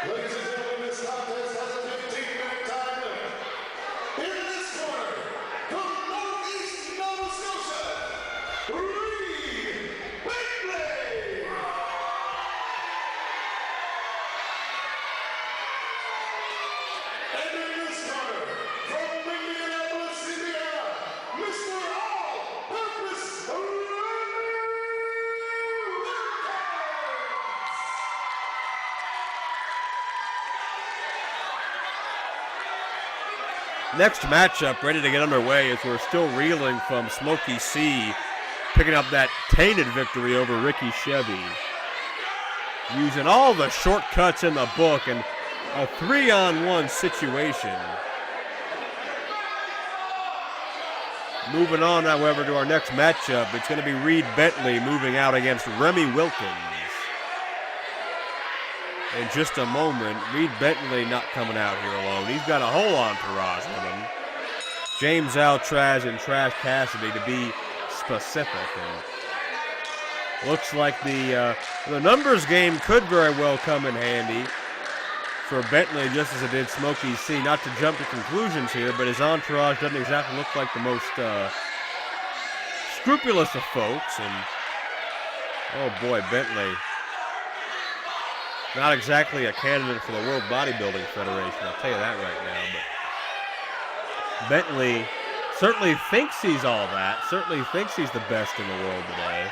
Ladies and gentlemen, this contest has a 15-minute time limit. In this corner, from Northeast Nova Scotia, Remi Wilkins. And in this corner, from Minneapolis, Indiana, Mr. All-Purpose Remi Wilkins. Next matchup ready to get underway as we're still reeling from Smoky C picking up that tainted victory over Ricky Chevy. Using all the shortcuts in the book and a 3-on-1 situation. Moving on, however, to our next matchup, it's going to be Reed Bentley moving out against Remi Wilkins. In just a moment, Reed Bentley not coming out here alone. He's got a whole entourage with him. James Altraz and Trash Cassidy to be specific. And looks like the numbers game could very well come in handy for Bentley, just as it did Smokey C. Not to jump to conclusions here, but his entourage doesn't exactly look like the most scrupulous of folks. And oh boy, Bentley. Not exactly a candidate for the World Bodybuilding Federation, I'll tell you that right now. But Bentley certainly thinks he's all that, certainly thinks he's the best in the world today.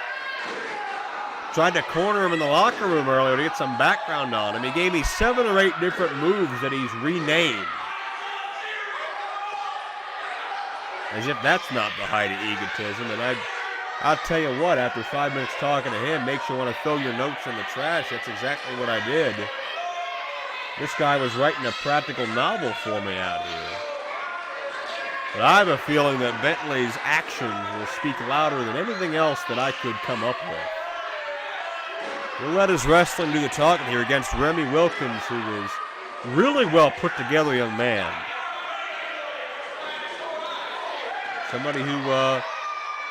Tried to corner him in the locker room earlier to get some background on him. He gave me 7 or 8 different moves that he's renamed. As if that's not the height of egotism. And I'll tell you what, after 5 minutes talking to him, makes you want to throw your notes in the trash. That's exactly what I did. This guy was writing a practical novel for me out here. But I have a feeling that Bentley's actions will speak louder than anything else that I could come up with. We'll let his wrestling do the talking here against Remi Wilkins, who is really well put together young man. Somebody who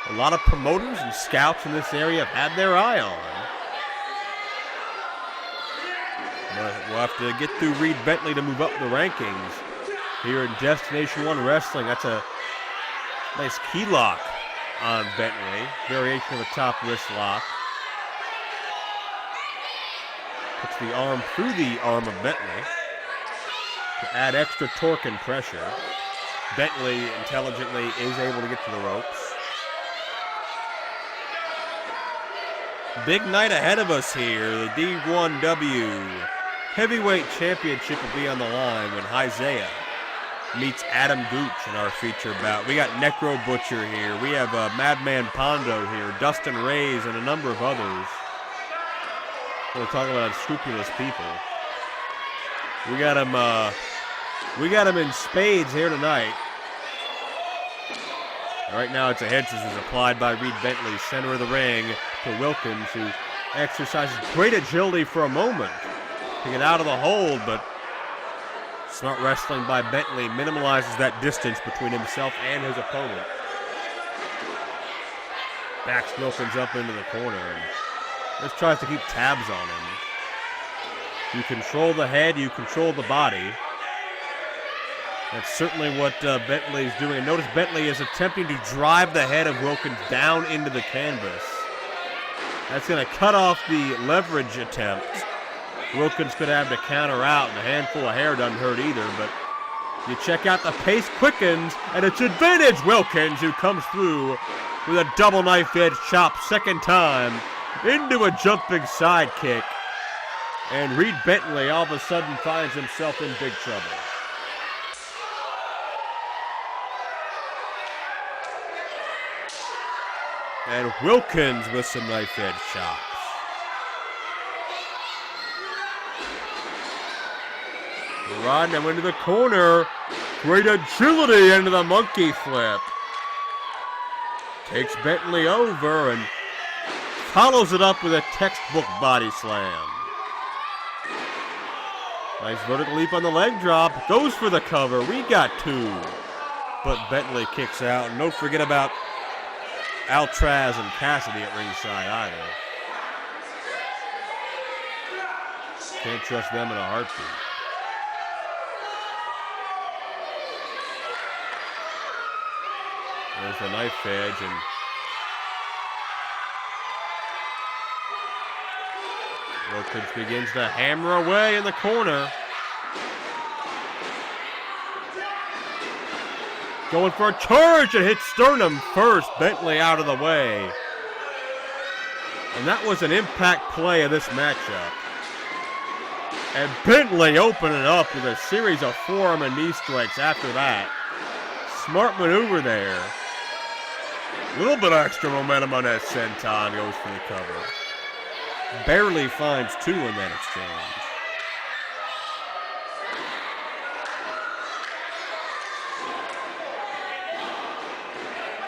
a lot of promoters and scouts in this area have had their eye on. But we'll have to get through Reed Bentley to move up the rankings here in Destination 1 Wrestling. That's a nice key lock on Bentley. Variation of a top wrist lock. Puts the arm through the arm of Bentley to add extra torque and pressure. Bentley intelligently is able to get to the ropes. Big night ahead of us here. The D1W Heavyweight Championship will be on the line when Isaiah meets Adam Gooch in our feature bout. We got Necro Butcher here. We have Madman Pondo here, Dustin Reyes, and a number of others. We're talking about unscrupulous people. We got him in spades here tonight. Right now it's a head scissors applied by Reed Bentley, center of the ring, to Wilkins, who exercises great agility for a moment to get out of the hold, but smart wrestling by Bentley minimalizes that distance between himself and his opponent. Backs Wilkins up into the corner and just tries to keep tabs on him. You control the head, you control the body. That's certainly what Bentley's doing. Notice Bentley is attempting to drive the head of Wilkins down into the canvas. That's going to cut off the leverage attempt. Wilkins could have to counter out, and a handful of hair doesn't hurt either, but you check out the pace quickens, and it's advantage Wilkins, who comes through with a double knife edge chop second time into a jumping sidekick. And Reed Bentley all of a sudden finds himself in big trouble. And Wilkins with some knife edge chops. Riding him into the corner. Great agility into the monkey flip. Takes Bentley over and follows it up with a textbook body slam. Nice vertical leap on the leg drop. Goes for the cover. We got 2. But Bentley kicks out. And don't forget about Altraz and Cassidy at ringside either. Can't trust them in a heartbeat. There's the knife edge, and Wilkins begins to hammer away in the corner. Going for a charge and hits sternum first. Bentley out of the way. And that was an impact play of this matchup. And Bentley opening up with a series of forearm and knee strikes after that. Smart maneuver there. A little bit of extra momentum on that senton, goes for the cover. Barely finds two in that exchange.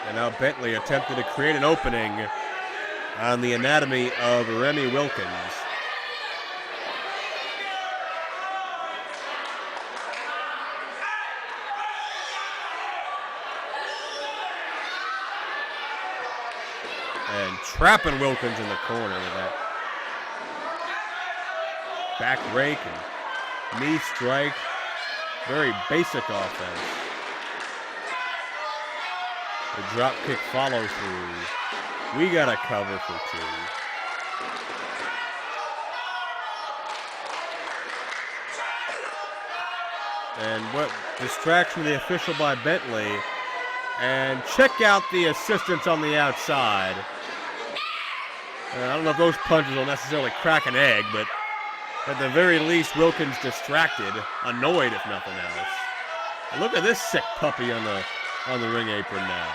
And now Bentley attempted to create an opening on the anatomy of Remi Wilkins. And trapping Wilkins in the corner with that back rake and knee strike. Very basic offense. The drop kick follow through. We got a cover for two. And what distraction of the official by Bentley. And check out the assistants on the outside. I don't know if those punches will necessarily crack an egg, but at the very least, Wilkins distracted, annoyed if nothing else. And look at this sick puppy on the ring apron now.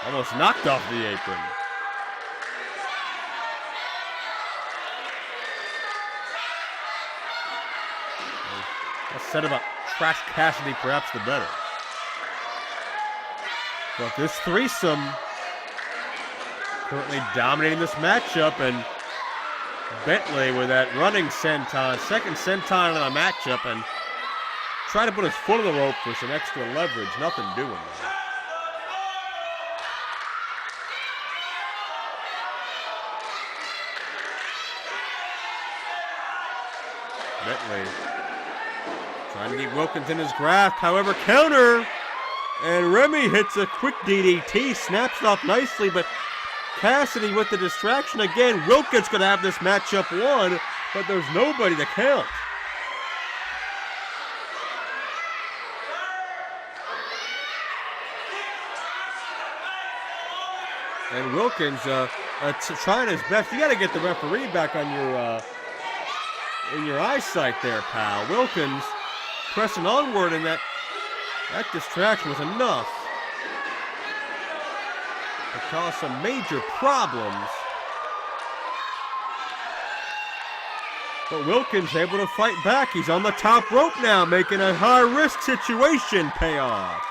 Almost knocked off the apron. Less said about Trash Cassidy, perhaps the better. But this threesome currently dominating this matchup, and Bentley with that running senton, second senton in the matchup, and trying to put his foot on the rope for some extra leverage. Nothing doing there. Bentley trying to get Wilkins in his grasp, however, counter! And Remi hits a quick DDT, snaps it off nicely, but Cassidy with the distraction again. Wilkins could have this matchup won, but there's nobody to count. And Wilkins trying his best. You got to get the referee back on in your eyesight there, pal. Wilkins pressing onward, and that distraction was enough to cause some major problems. But Wilkins able to fight back. He's on the top rope now, making a high-risk situation pay off.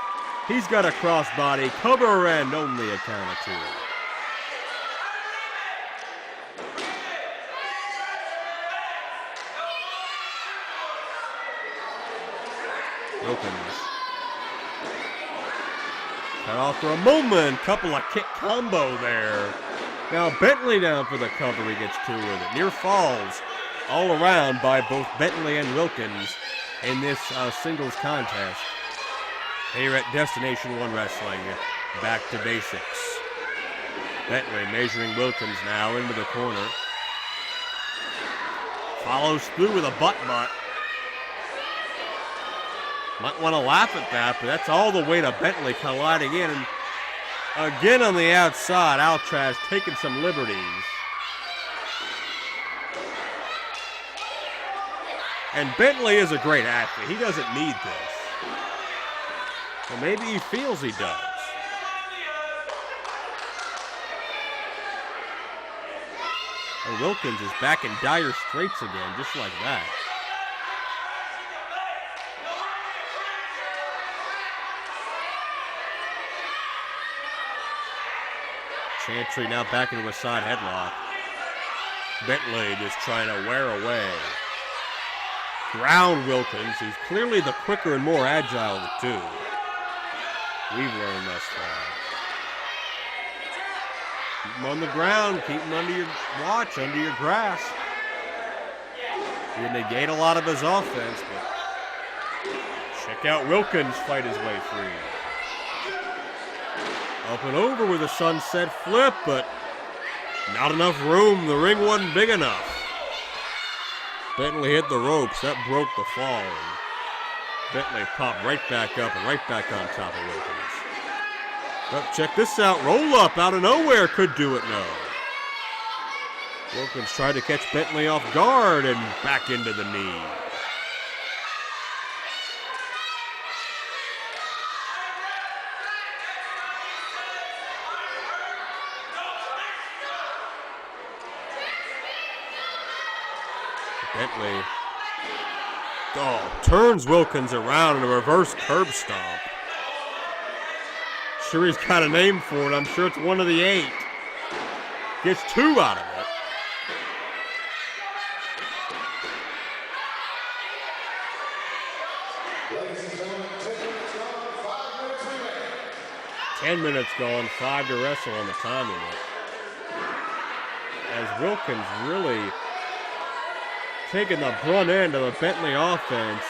He's got a crossbody, cover, and only a count of two. Wilkins cut off for a moment. Couple of kick combo there. Now Bentley down for the cover. He gets two with it. Near falls all around by both Bentley and Wilkins in this singles contest here at Destination One Wrestling. Back to basics. Bentley measuring Wilkins now into the corner. Follows through with a butt. Might want to laugh at that, but that's all the way to Bentley colliding in. And again on the outside, Alcatraz taking some liberties. And Bentley is a great athlete. He doesn't need this. Well, maybe he feels he does. And Wilkins is back in dire straits again, just like that. Chantry now back into a side headlock. Bentley just trying to wear away. Ground Wilkins, who's clearly the quicker and more agile of the two. We've learned thus far. Keep him on the ground. Keep him under your watch, under your grasp. You negate a lot of his offense, but check out Wilkins fight his way free. Up and over with a sunset flip, but not enough room. The ring wasn't big enough. Bentley hit the ropes. That broke the fall. Bentley popped right back up and right back on top of Wilkins. But check this out. Roll up out of nowhere. Could do it, no. Wilkins tried to catch Bentley off guard and back into the knee. Bentley turns Wilkins around in a reverse curb stomp. Sure he's got a name for it. I'm sure it's one of the 8. Gets 2 out of it. Ladies and gentlemen, 10 minutes gone, 5 minutes remaining. 10 minutes gone, 5 to wrestle on the time limit. As Wilkins really taking the brunt end of the Bentley offense,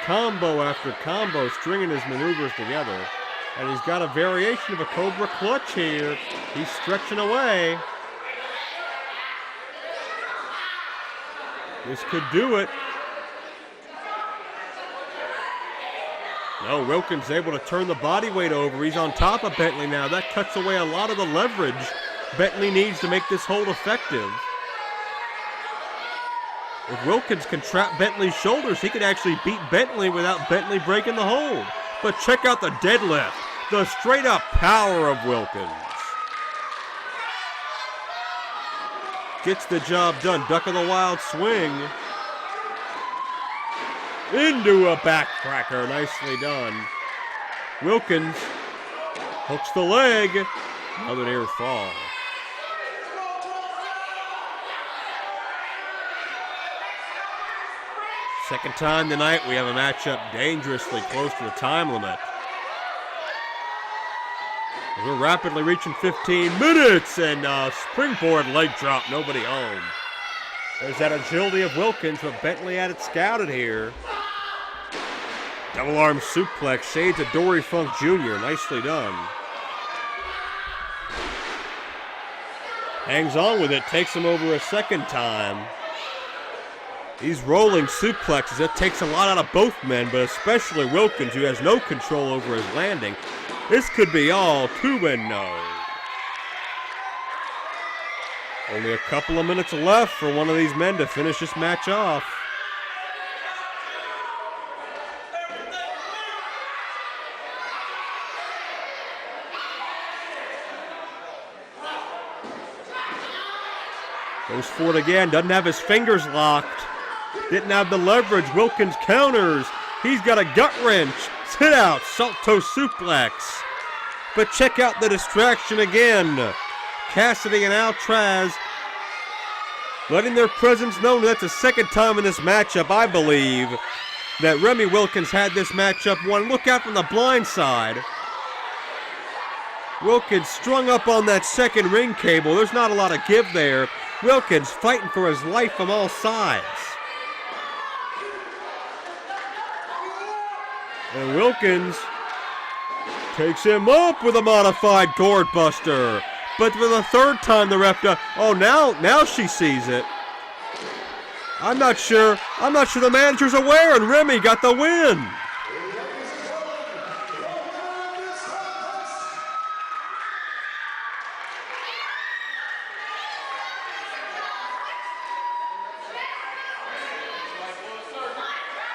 combo after combo, stringing his maneuvers together. And he's got a variation of a Cobra clutch here. He's stretching away. This could do it. No, Wilkins able to turn the body weight over. He's on top of Bentley now. That cuts away a lot of the leverage Bentley needs to make this hold effective. If Wilkins can trap Bentley's shoulders, he could actually beat Bentley without Bentley breaking the hold. But check out the deadlift, the straight-up power of Wilkins. Gets the job done. Duck of the wild swing. Into a backcracker. Nicely done. Wilkins hooks the leg. Another near fall. Second time tonight, we have a matchup dangerously close to the time limit. We're rapidly reaching 15 minutes, and springboard leg drop, nobody home. There's that agility of Wilkins, but Bentley had it scouted here. Double arm suplex, shades of Dory Funk Jr., nicely done. Hangs on with it, takes him over a second time. These rolling suplexes, that takes a lot out of both men, but especially Wilkins, who has no control over his landing. This could be all 2-0. Only a couple of minutes left for one of these men to finish this match off. Goes for it again, doesn't have his fingers locked. Didn't have the leverage. Wilkins counters. He's got a gut wrench. Sit out. Salto suplex. But check out the distraction again. Cassidy and Altraz letting their presence known. That's the second time in this matchup, I believe, that Remi Wilkins had this matchup won. Look out from the blind side. Wilkins strung up on that second ring cable. There's not a lot of give there. Wilkins fighting for his life from all sides. And Wilkins takes him up with a modified gourd buster. But for the third time, the ref does. Oh, now she sees it. I'm not sure the manager's aware, and Remi got the win.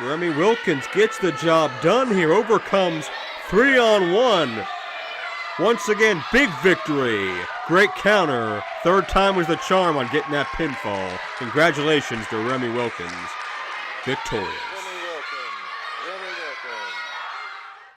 Remi Wilkins gets the job done here, overcomes 3-on-1. Once again, big victory. Great counter. Third time was the charm on getting that pinfall. Congratulations to Remi Wilkins. Victorious.